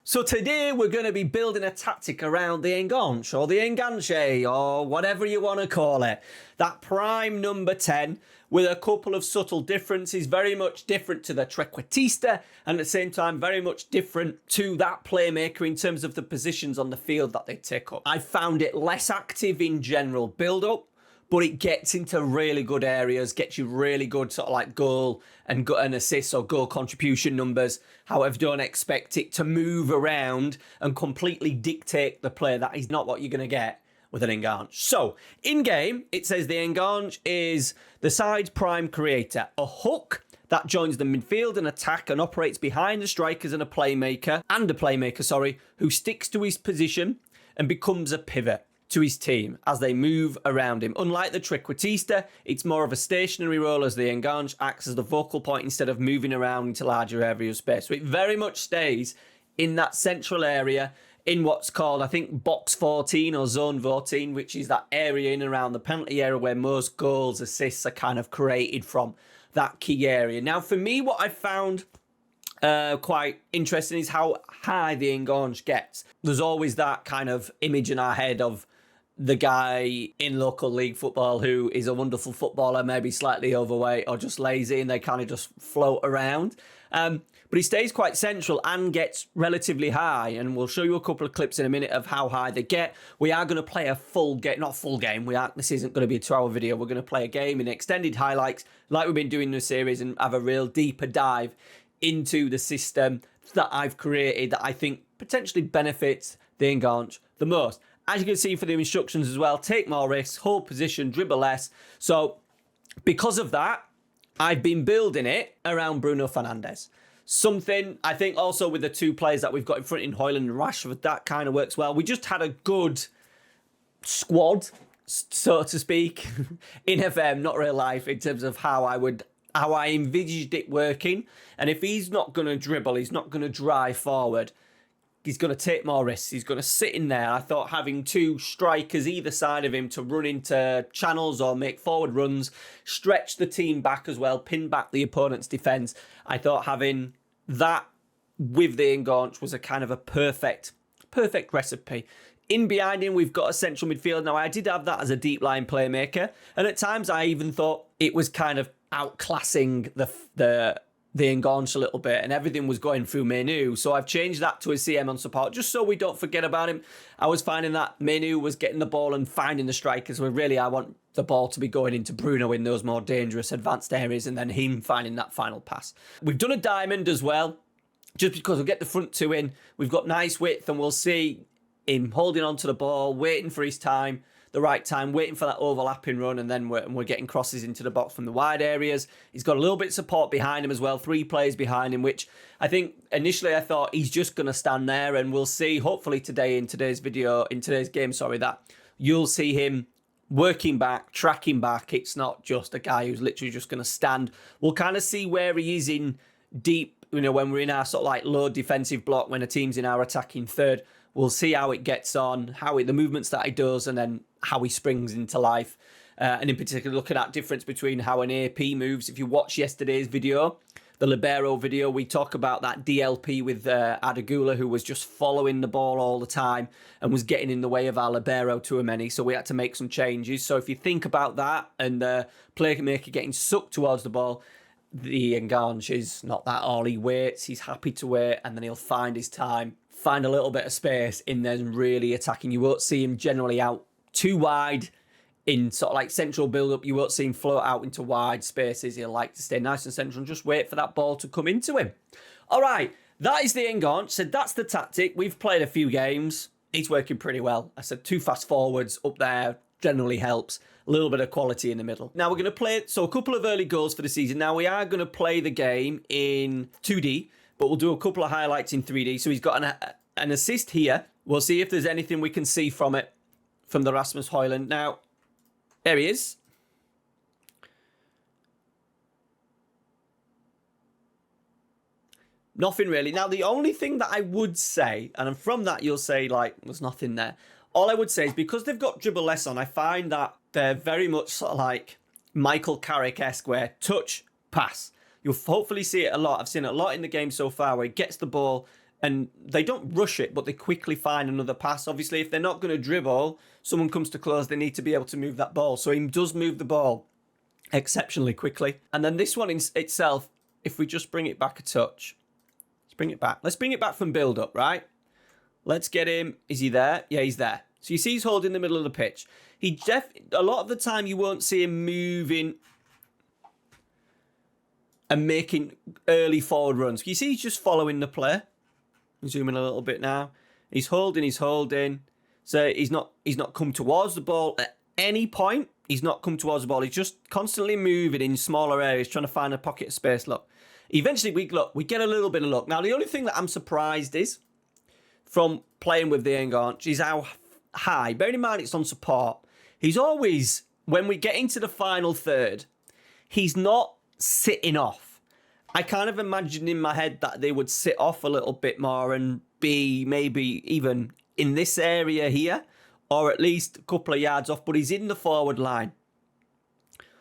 So today we're going to be building a tactic around the Enganche or the Enganche or whatever you want to call it. That prime number 10 with a couple of subtle differences, very much different to the trequartista and at the same time very much different to that playmaker in terms of the positions on the field that they take up. I found it less active in general build-up, but it gets into really good areas, gets you really good sort of like goal and assist or goal contribution numbers. However, don't expect it to move around and completely dictate the play. That is not what you're going to get with an Enganche. So, in-game, it says the Enganche is the side prime creator, a hook that joins the midfield and attack and operates behind the strikers and a playmaker, who sticks to his position and becomes a pivot to his team as they move around him. Unlike the trequartista, it's more of a stationary role as the Enganche acts as the focal point instead of moving around into larger areas of space. So it very much stays in that central area in what's called, I think, box 14 or zone 14, which is that area in and around the penalty area where most goals, assists are kind of created from, that key area. Now, for me, what I found quite interesting is how high the Enganche gets. There's always that kind of image in our head of the guy in local league football who is a wonderful footballer, maybe slightly overweight or just lazy, and they kind of just float around. But he stays quite central and gets relatively high, and we'll show you a couple of clips in a minute of how high they get. We are going to play a full game, not full game. This isn't going to be a 2-hour video. We're going to play a game in extended highlights like we've been doing in the series and have a real deeper dive into the system that I've created that I think potentially benefits the Enganche the most. As you can see for the instructions as well, take more risks, hold position, dribble less. So because of that, I've been building it around Bruno Fernandes. Something I think also with the two players that we've got in front in Højlund and Rashford, that kind of works well. We just had a good squad, so to speak, in FM, not real life, in terms of how I envisaged it working. And if he's not going to dribble, he's not going to drive forward, he's going to take more risks. He's going to sit in there. I thought having two strikers either side of him to run into channels or make forward runs, stretch the team back as well, pin back the opponent's defence. I thought having that with the Enganche was a kind of a perfect recipe. In behind him, we've got a central midfield. Now, I did have that as a deep line playmaker. And at times, I even thought it was kind of outclassing the Enganche a little bit, and everything was going through Menu. So I've changed that to a CM on support, just so we don't forget about him. I was finding that Menu was getting the ball and finding the strikers, where really I want the ball to be going into Bruno in those more dangerous advanced areas, and then him finding that final pass. We've done a diamond as well, just because we'll get the front two in. We've got nice width, and we'll see him holding on to the ball, waiting for his time, the right time, waiting for that overlapping run, and then we're getting crosses into the box from the wide areas. He's got a little bit of support behind him as well, 3 players behind him, which I think initially I thought he's just going to stand there, and we'll see hopefully today in today's game, that you'll see him working back, tracking back. It's not just a guy who's literally just going to stand. We'll kind of see where he is in deep, when we're in our sort of like low defensive block, when a team's in our attacking third. We'll see how it gets on, the movements that he does, and then how he springs into life. And in particular, looking at difference between how an AP moves. If you watch yesterday's video, the Libero video, we talk about that DLP with Adagula, who was just following the ball all the time and was getting in the way of our Libero to a many. So we had to make some changes. So if you think about that and the playmaker getting sucked towards the ball, the Enganche is not that all. He waits, he's happy to wait, and then he'll find his time, find a little bit of space in there and really attacking. You won't see him generally out too wide in sort of like central build-up. You won't see him float out into wide spaces. He'll like to stay nice and central and just wait for that ball to come into him. All right, that is the Enganche. So that's the tactic. We've played a few games. It's working pretty well. I said 2 fast forwards up there generally helps. A little bit of quality in the middle. Now we're going to play, so a couple of early goals for the season. Now we are going to play the game in 2D, but we'll do a couple of highlights in 3D. So he's got an assist here. We'll see if there's anything we can see from it, from the Rasmus Højlund. Now, there he is. Nothing really. Now, the only thing that I would say, and from that you'll say, like, there's nothing there. All I would say is because they've got dribble less on, I find that they're very much sort of like Michael Carrick-esque, where touch, pass. You'll hopefully see it a lot. I've seen it a lot in the game so far, where he gets the ball and they don't rush it, but they quickly find another pass. Obviously, if they're not going to dribble, someone comes to close, they need to be able to move that ball. So he does move the ball exceptionally quickly. And then this one in itself, if we just bring it back a touch, let's bring it back. Let's bring it back from build-up, right? Let's get him. Is he there? Yeah, he's there. So you see he's holding the middle of the pitch. A lot of the time you won't see him moving and making early forward runs. You see he's just following the play. Zoom in a little bit now. He's holding. So he's not come towards the ball at any point. He's not come towards the ball. He's just constantly moving in smaller areas, trying to find a pocket of space. Look, eventually we get a little bit of luck. Now, the only thing that I'm surprised is from playing with the Enganche is how high. Bearing in mind it's on support. He's always, when we get into the final third, he's not sitting off. I kind of imagined in my head that they would sit off a little bit more and be maybe even in this area here, or at least a couple of yards off, but he's in the forward line.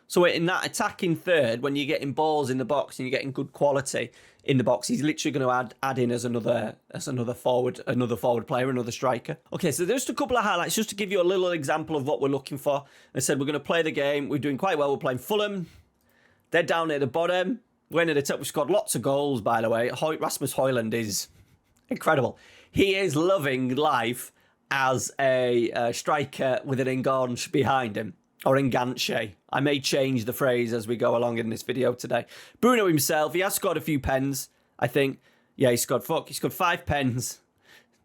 So in that attacking third, when you're getting balls in the box and you're getting good quality in the box, he's literally going to add in as another forward player, another striker. Okay, so there's just a couple of highlights just to give you a little example of what we're looking for. I said we're going to play the game. We're doing quite well. We're playing Fulham. They're down at the bottom. We're in the top. We've scored lots of goals, by the way. Rasmus Højlund is incredible. He is loving life as a striker with an enganche behind him. Or enganche. I may change the phrase as we go along in this video today. Bruno himself, he has scored a few pens, I think. Yeah, he scored 5 pens.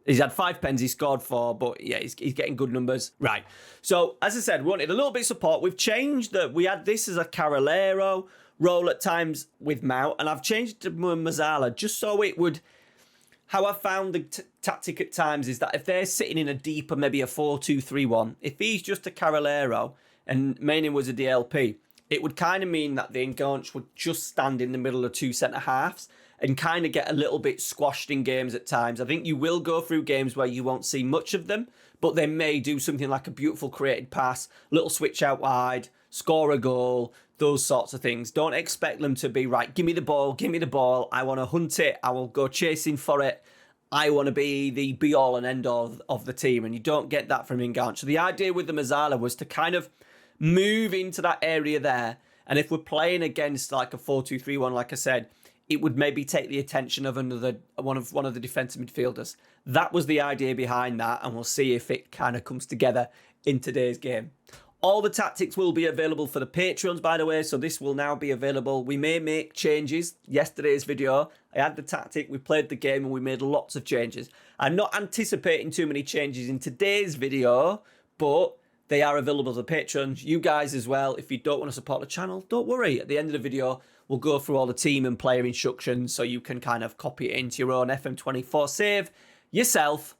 He's had 5 pens, he scored 4, but yeah, he's getting good numbers. Right. So, as I said, we wanted a little bit of support. We've changed that. We had this as a Carolero role at times with Mount, and I've changed it to Mazzala just so it would... How I've found the tactic at times is that if they're sitting in a deeper, maybe a 4-2-3-1, if he's just a Carolero and Mainan was a DLP, it would kind of mean that the Enganche would just stand in the middle of 2 centre-halves and kind of get a little bit squashed in games at times. I think you will go through games where you won't see much of them, but they may do something like a beautiful created pass, little switch out wide, score a goal, those sorts of things. Don't expect them to be, right, give me the ball, I want to hunt it, I will go chasing for it, I want to be the be-all and end-all of the team, and you don't get that from Enganche. So the idea with the Mazzala was to kind of move into that area there, and if we're playing against like a 4-2-3-1, like I said, it would maybe take the attention of one of the defensive midfielders. That was the idea behind that, and we'll see if it kind of comes together in today's game. All the tactics will be available for the Patreons, by the way, so this will now be available. We may make changes. Yesterday's video, I had the tactic, we played the game, and we made lots of changes. I'm not anticipating too many changes in today's video, but they are available to the Patreons. You guys as well, if you don't want to support the channel, don't worry. At the end of the video, we'll go through all the team and player instructions so you can kind of copy it into your own FM24 save yourself.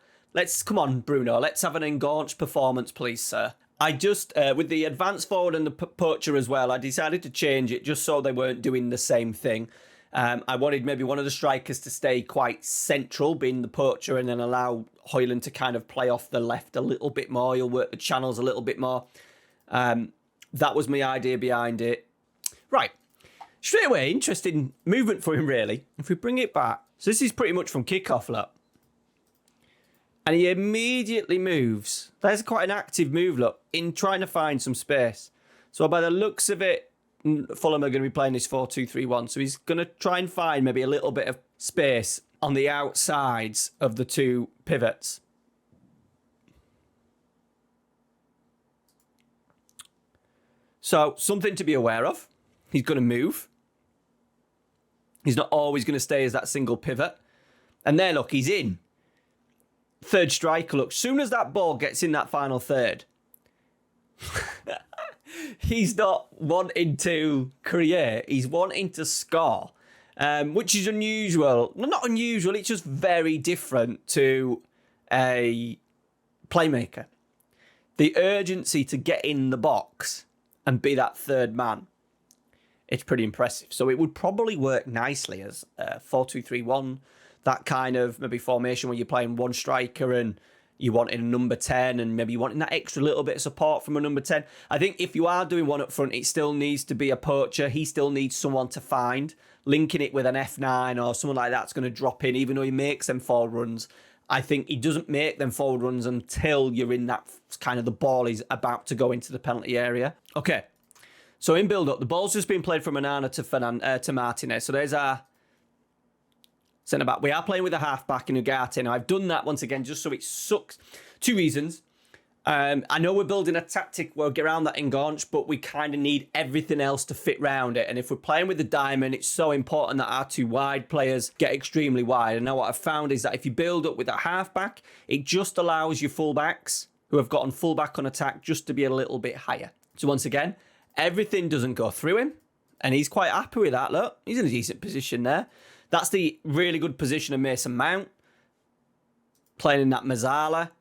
Come on, Bruno, let's have an Enganche performance, please, sir. I just, with the advanced forward and the poacher as well, I decided to change it just so they weren't doing the same thing. I wanted maybe one of the strikers to stay quite central, being the poacher, and then allow Højlund to kind of play off the left a little bit more. He'll work the channels a little bit more. That was my idea behind it. Right. Straight away, interesting movement for him, really. If we bring it back. So this is pretty much from kickoff, look. And he immediately moves. That's quite an active move, look, in trying to find some space. So by the looks of it, Fulham are going to be playing this 4-2-3-1. So he's going to try and find maybe a little bit of space on the outsides of the two pivots. So something to be aware of. He's going to move. He's not always going to stay as that single pivot. And there, look, he's in. Third striker, look, soon as that ball gets in that final third, he's not wanting to create, he's wanting to score, which is unusual. Well, not unusual, it's just very different to a playmaker. The urgency to get in the box and be that third man, it's pretty impressive. So it would probably work nicely as 4-2-3-1, that kind of maybe formation where you're playing one striker and you want a number 10 and maybe you want that extra little bit of support from a number 10. I think if you are doing one up front, it still needs to be a poacher. He still needs someone to find. linking it with an F9 or someone like that's going to drop in, even though he makes them forward runs. I think he doesn't make them forward runs until you're in that kind of the ball is about to go into the penalty area. Okay, so in build-up, the ball's just been played from Onana to Martinez. So there's our centre-back. We are playing with a half-back in Ugarte. Now, I've done that once again just so it sucks. 2 reasons. I know we're building a tactic where we'll get around that Enganche, but we kind of need everything else to fit round it. And if we're playing with the diamond, it's so important that our 2 wide players get extremely wide. And now what I've found is that if you build up with a half-back, it just allows your full-backs who have gotten full-back on attack just to be a little bit higher. So once again, everything doesn't go through him. And he's quite happy with that, look. He's in a decent position there. That's the really good position of Mason Mount. Playing in that Mazzala.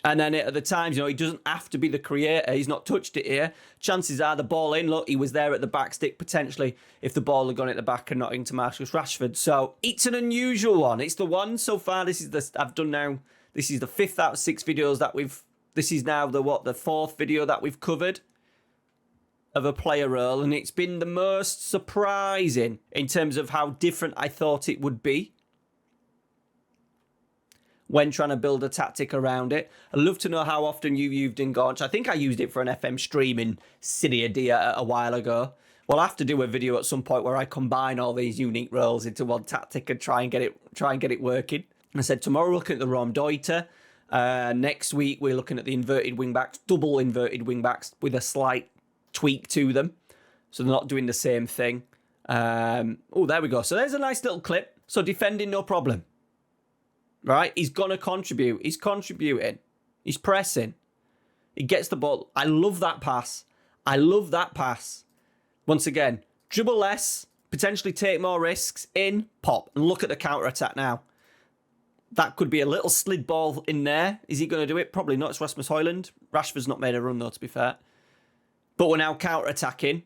And then at the times, he doesn't have to be the creator. He's not touched it here. Chances are the ball in. Look, he was there at the back stick potentially if the ball had gone at the back and not into Marcus Rashford. So it's an unusual one. It's the one so far. This is the 5th out of 6 videos that this is now the 4th video that we've covered of a player role. And it's been the most surprising in terms of how different I thought it would be when trying to build a tactic around it. I'd love to know how often you've used Enganche. I think I used it for an FM stream in City Adia a while ago. We'll have to do a video at some point where I combine all these unique roles into one tactic and try and get it working. I said tomorrow we're looking at the Rom Deuter. Next week we're looking at the inverted wingbacks, double inverted wingbacks with a slight tweak to them, so they're not doing the same thing. Oh, there we go. So there's a nice little clip. So defending, no problem. Right, he's going to contribute. He's contributing. He's pressing. He gets the ball. I love that pass. I love that pass. Once again, dribble less, potentially take more risks, in, pop. And look at the counter-attack now. That could be a little slid ball in there. Is he going to do it? Probably not. It's Rasmus Højlund. Rashford's not made a run, though, to be fair. But we're now counter-attacking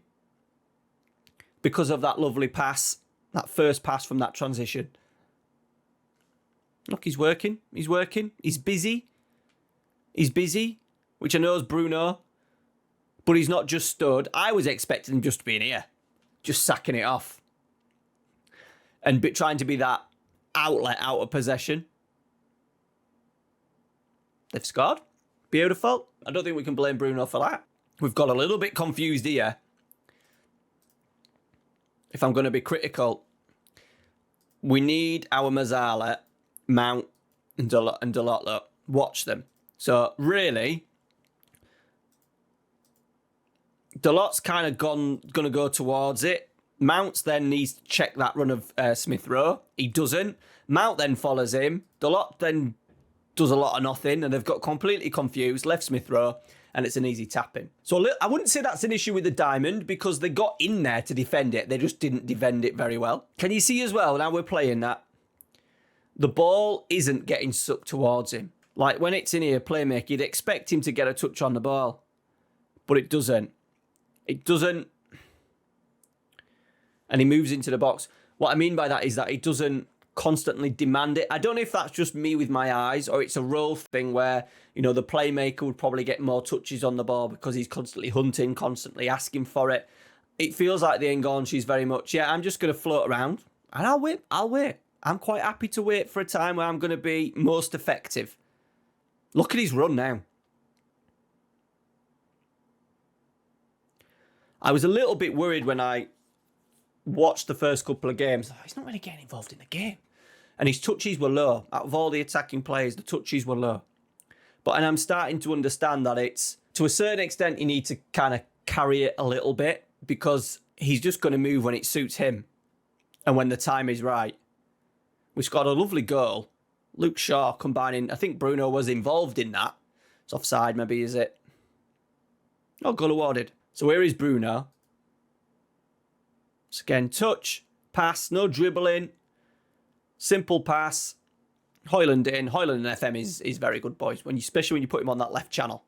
because of that lovely pass, that first pass from that transition. Look, he's working. He's working. He's busy. He's busy, which I know is Bruno, but he's not just stood. I was expecting him just to be in here, just sacking it off and trying to be that outlet out of possession. They've scored. Beautiful. I don't think we can blame Bruno for that. We've got a little bit confused here. If I'm going to be critical, we need our Mazzala, Mount and Dalot, look, watch them. So really, Dalot's kind of going to go towards it. Mount then needs to check that run of Smith Rowe. He doesn't. Mount then follows him. Dalot then does a lot of nothing, and they've got completely confused. Left Smith Rowe, and it's an easy tap-in. So I wouldn't say that's an issue with the diamond because they got in there to defend it. They just didn't defend it very well. Can you see as well, now we're playing that, the ball isn't getting sucked towards him. Like when it's in here, playmaker, you'd expect him to get a touch on the ball. But it doesn't. It doesn't. And he moves into the box. What I mean by that is that he doesn't constantly demand it. I don't know if that's just me with my eyes or it's a role thing where, the playmaker would probably get more touches on the ball because he's constantly hunting, constantly asking for it. It feels like the Enganche is very much, I'm just going to float around and I'll wait. I'm quite happy to wait for a time where I'm going to be most effective. Look at his run now. I was a little bit worried when I watched the first couple of games. He's not really getting involved in the game. And his touches were low. Out of all the attacking players, the touches were low. And I'm starting to understand that it's, to a certain extent, you need to kind of carry it a little bit because he's just going to move when it suits him and when the time is right. We scored a lovely goal. Luke Shaw combining, I think Bruno was involved in that. It's offside maybe, is it? Oh, goal awarded. So here is Bruno. So again, touch, pass, no dribbling. Simple pass. Højlund in. Højlund in FM is very good, boys. Especially when you put him on that left channel.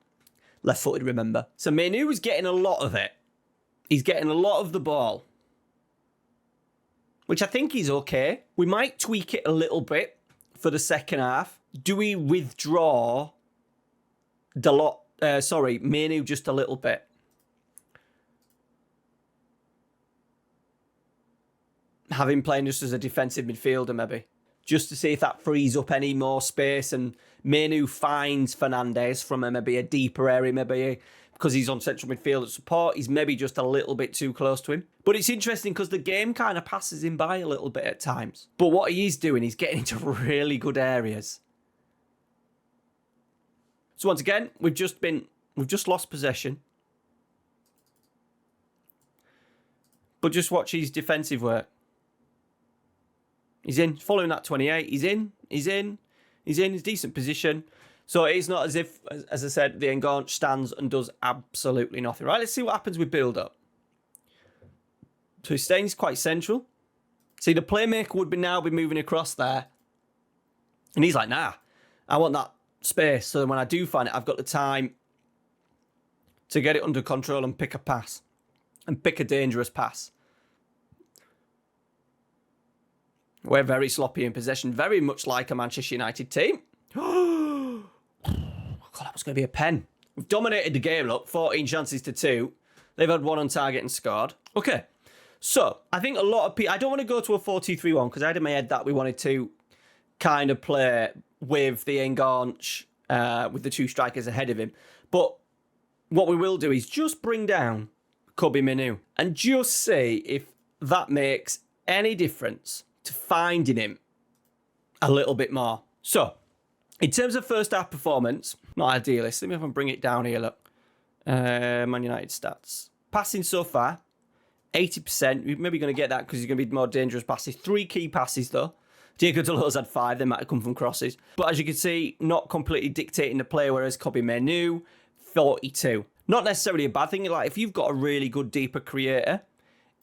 Left-footed, remember. So Menu was getting a lot of it. He's getting a lot of the ball, which I think is okay. We might tweak it a little bit for the second half. Do we withdraw Menu, just a little bit? have him playing just as a defensive midfielder maybe, just to see if that frees up any more space and Manu finds Fernandes from maybe a deeper area, maybe because he's on central midfield at support, he's maybe just a little bit too close to him. But it's interesting because the game kind of passes him by a little bit at times. But what he is doing, he's getting into really good areas. So once again, we've just lost possession. But just watch his defensive work. He's in, following that 28. He's in decent position. So it's not as if, as I said, the Enganche stands and does absolutely nothing. Right, let's see what happens with build-up. So he's staying quite central. See, the playmaker would now be moving across there. And he's like, nah, I want that space. So when I do find it, I've got the time to get it under control and pick a pass. And pick a dangerous pass. We're very sloppy in possession. Very much like a Manchester United team. God, that was going to be a pen. We've dominated the game, look. 14 chances to 2. They've had 1 on target and scored. Okay. So, I think a lot of people... I don't want to go to a 4-2-3-1 because I had in my head that we wanted to kind of play with the Enganche, with the 2 strikers ahead of him. But what we will do is just bring down Kobbie Mainoo and just see if that makes any difference to finding him a little bit more. So, in terms of first half performance, not idealist. Let me have a bring it down here, look. Man United stats. Passing so far, 80%. We're maybe going to get that because he's going to be more dangerous passes. 3 key passes, though. Diego Dalot's had 5. They might have come from crosses. But as you can see, not completely dictating the play, whereas Kobbie Mainoo, 42. Not necessarily a bad thing. Like, if you've got a really good deeper creator,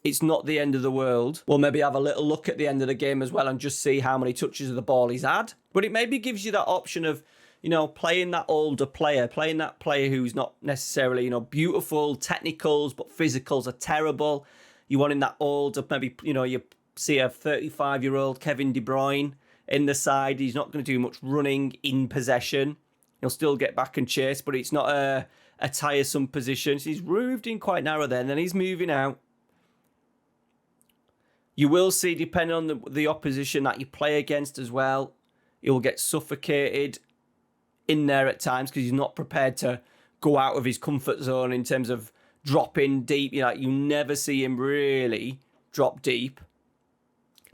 it's not the end of the world. We'll maybe have a little look at the end of the game as well and just see how many touches of the ball he's had. But it maybe gives you that option of, you know, playing that older player, playing that player who's not necessarily, you know, beautiful, technicals, but physicals are terrible. You want in that older, maybe, you know, you see a 35-year-old Kevin De Bruyne in the side. He's not going to do much running in possession. He'll still get back and chase, but it's not a tiresome position. So he's moved in quite narrow there, and then he's moving out. You will see, depending on the opposition that you play against as well, he'll get suffocated in there at times because he's not prepared to go out of his comfort zone in terms of dropping deep. You know, you never see him really drop deep.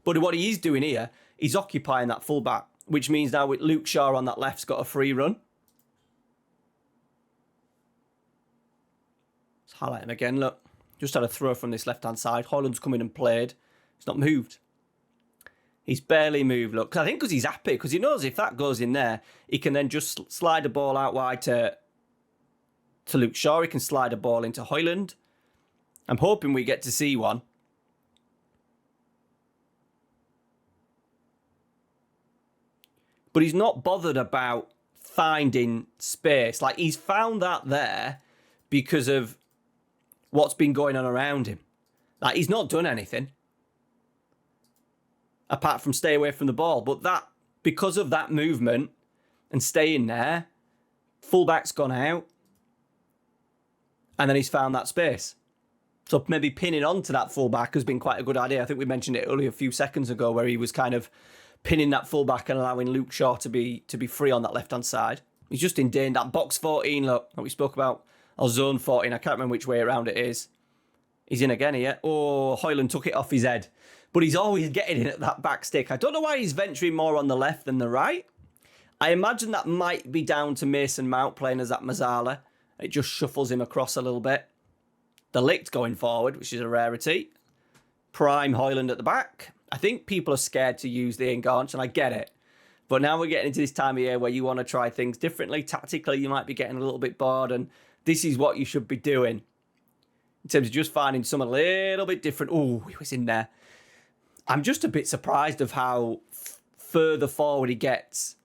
But what he is doing here, he's occupying that fullback, which means now with Luke Shaw on that left's got a free run. Let's highlight him again, look. Just had a throw from this left-hand side. Højlund's come in and played. He's not moved. He's barely moved, look. I think because he's happy, because he knows if that goes in there, he can then just slide the ball out wide to Luke Shaw. He can slide a ball into Højlund. I'm hoping we get to see one. But he's not bothered about finding space. Like, he's found that there because of what's been going on around him. Like, he's not done anything apart from stay away from the ball. But that, because of that movement and staying there, fullback's gone out. And then he's found that space. So maybe pinning onto that fullback has been quite a good idea. I think we mentioned it only a few seconds ago where he was kind of pinning that fullback and allowing Luke Shaw to be free on that left-hand side. He's just in danger. That box 14, look, that we spoke about, or zone 14, I can't remember which way around it is. He's in again here. Oh, Højlund took it off his head. But he's always getting in at that back stick. I don't know why he's venturing more on the left than the right. I imagine that might be down to Mason Mount playing as that Mazzala. It just shuffles him across a little bit. The Ligt going forward, which is a rarity. Prime Højlund at the back. I think people are scared to use the Enganche, and I get it. But now we're getting into this time of year where you want to try things differently. Tactically, you might be getting a little bit bored, and this is what you should be doing. In terms of just finding something a little bit different. Oh, he was in there. I'm just a bit surprised of how further forward he gets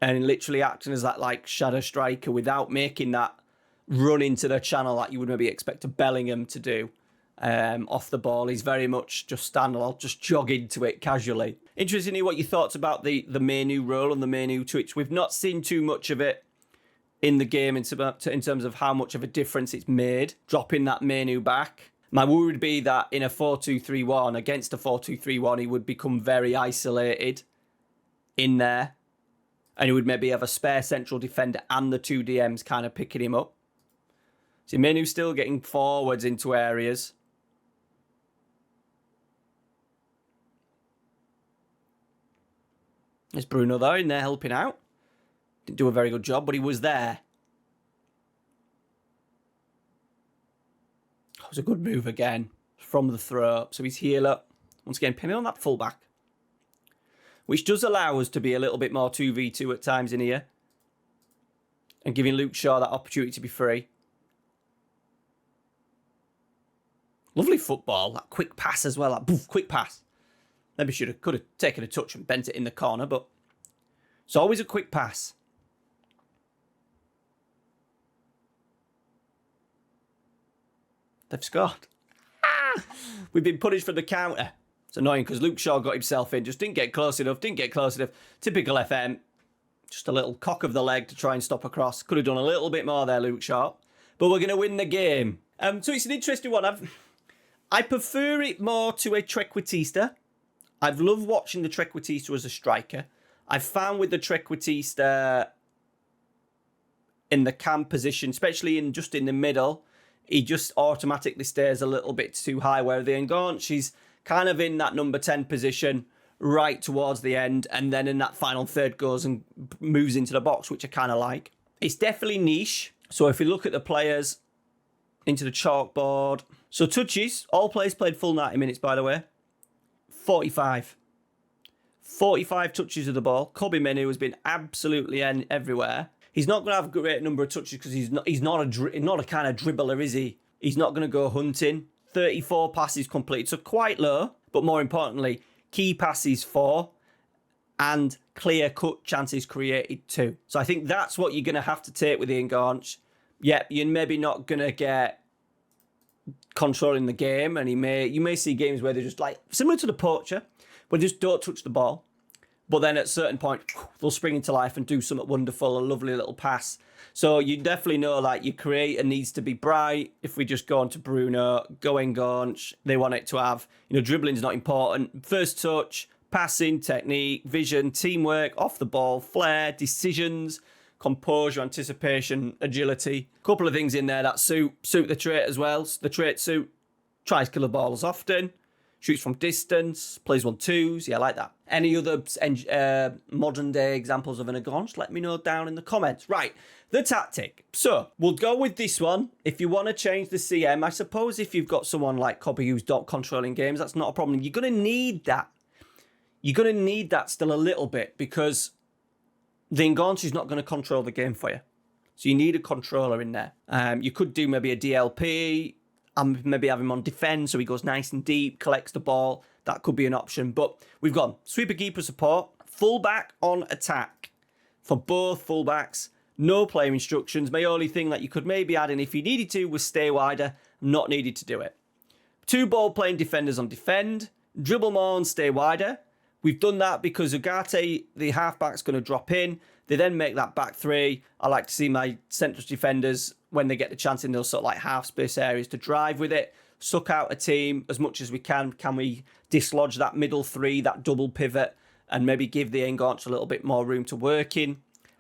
and literally acting as that like shadow striker without making that run into the channel that you would maybe expect a Bellingham to do off the ball. He's very much just standalone, just jog into it casually. Interesting to hear what your thoughts about the Mainoo role and the Mainoo twitch. We've not seen too much of it in the game in terms of how much of a difference it's made, dropping that Mainoo back. My worry would be that in a 4-2-3-1, against a 4-2-3-1, he would become very isolated in there. And he would maybe have a spare central defender and the 2 DMs kind of picking him up. See, Minu's still getting forwards into areas. There's Bruno there in there helping out. Didn't do a very good job, but he was there. That was a good move again from the throw. So he's healer. Once again, pinning on that fullback. Which does allow us to be a little bit more 2v2 at times in here. And giving Luke Shaw that opportunity to be free. Lovely football. That quick pass as well. That boof, quick pass. Maybe could have taken a touch and bent it in the corner, but it's always a quick pass. They've scored. We've been punished for the counter. It's annoying because Luke Shaw got himself in, just didn't get close enough, Typical FM. Just a little cock of the leg to try and stop a cross. Could have done a little bit more there, Luke Shaw. But we're going to win the game. So it's an interesting one. I prefer it more to a Trequartista. I've loved watching the Trequartista as a striker. I've found with the Trequartista in the cam position, especially just in the middle, he just automatically stays a little bit too high, where the Enganche, he's kind of in that number 10 position right towards the end, and then in that final third goes and moves into the box, which I kind of like. It's definitely niche. So if we look at the players into the chalkboard. So touches, all players played full 90 minutes, by the way. 45. 45 touches of the ball. Kobe Menu has been absolutely everywhere. He's not going to have a great number of touches because he's not a kind of dribbler, is he? He's not going to go hunting. 34 passes completed, so quite low. But more importantly, key passes 4 and clear-cut chances created 2. So I think that's what you're going to have to take with the Enganche. Yep, you're maybe not going to get controlling the game, and you may see games where they're just like, similar to the poacher, where they just don't touch the ball. But then at a certain point, they'll spring into life and do something wonderful, a lovely little pass. So you definitely know that your creator needs to be bright. If we just go on to Bruno, go Enganche, they want it to have, dribbling's not important. First touch, passing, technique, vision, teamwork, off the ball, flair, decisions, composure, anticipation, agility. A couple of things in there that suit the trait as well. The trait suit, tries to kill the balls often, shoots from distance, plays 1-2s. Yeah, I like that. Any other modern day examples of an Enganche? Let me know down in the comments. Right, the tactic. So we'll go with this one. If you want to change the CM, I suppose if you've got someone like Kobe who's not controlling games, that's not a problem. You're going to need that. You're going to need that still a little bit because the Enganche is not going to control the game for you. So you need a controller in there. You could do maybe a DLP and maybe have him on defend so he goes nice and deep, collects the ball. That could be an option. But we've gone sweeper keeper support, fullback on attack for both fullbacks. No player instructions. My only thing that you could maybe add in if you needed to was stay wider. Not needed to do it. 2 ball playing defenders on defend. Dribble more and stay wider. We've done that because Ugarte, the halfback's going to drop in. They then make that back 3. I like to see my central defenders, when they get the chance in those sort of like half space areas, to drive with it, suck out a team as much as we can. Can we dislodge that middle 3, that double pivot, and maybe give the Enganche a little bit more room to work in?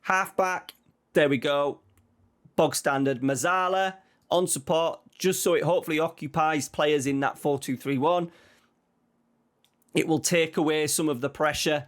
Halfback, there we go. Bog standard Mazzala on support, just so it hopefully occupies players in that 4-2-3-1. It will take away some of the pressure,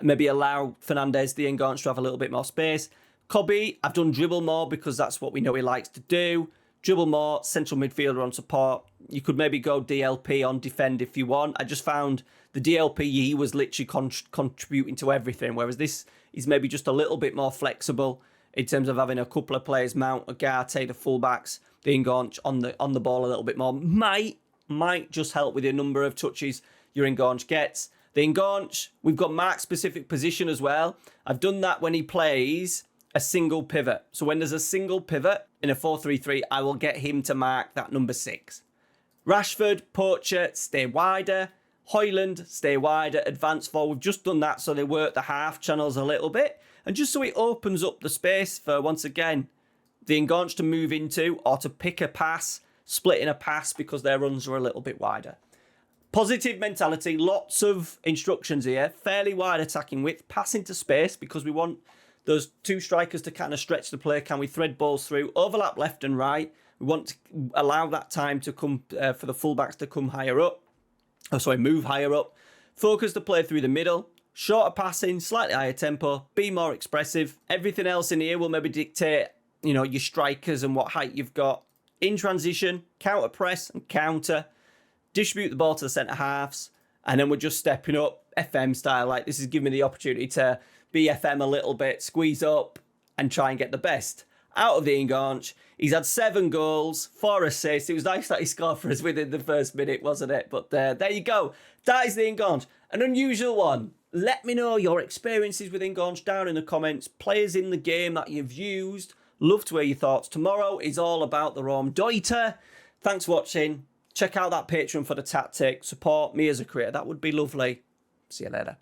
maybe allow Fernandez, the Enganche, to have a little bit more space. Kobe, I've done dribble more because that's what we know he likes to do. Dribble more, central midfielder on support. You could maybe go DLP on defend if you want. I just found the DLP, he was literally contributing to everything, whereas this is maybe just a little bit more flexible in terms of having a couple of players mount, Ugarte, the fullbacks, the Enganche on the ball a little bit more. Might just help with the number of touches your Enganche gets. The Enganche, we've got mark-specific position as well. I've done that when he plays a single pivot. So when there's a single pivot in a 4-3-3, I will get him to mark that number 6. Rashford, Poacher, stay wider. Hoyland, stay wider. Advance forward. We've just done that so they work the half channels a little bit. And just so it opens up the space for, once again, the Enganche to move into or to pick a pass splitting a pass because their runs are a little bit wider. Positive mentality, lots of instructions here, fairly wide attacking width, pass into space because we want those two strikers to kind of stretch the play. Can we thread balls through, overlap left and right? We want to allow that time to come for the fullbacks to come higher up. Move higher up. Focus the play through the middle. Shorter passing, slightly higher tempo, be more expressive. Everything else in here will maybe dictate, your strikers and what height you've got. In transition, counter press and counter. Distribute the ball to the centre halves. And then we're just stepping up FM style. Like, this is giving me the opportunity to be FM a little bit, squeeze up and try and get the best out of the Enganche. He's had 7 goals, 4 assists. It was nice that he scored for us within the first minute, wasn't it? But there you go. That is the Enganche. An unusual one. Let me know your experiences with Enganche down in the comments. Players in the game that you've used. Love to hear your thoughts. Tomorrow is all about the Raumdeuter. Thanks for watching. Check out that Patreon for the tactic. Support me as a creator. That would be lovely. See you later.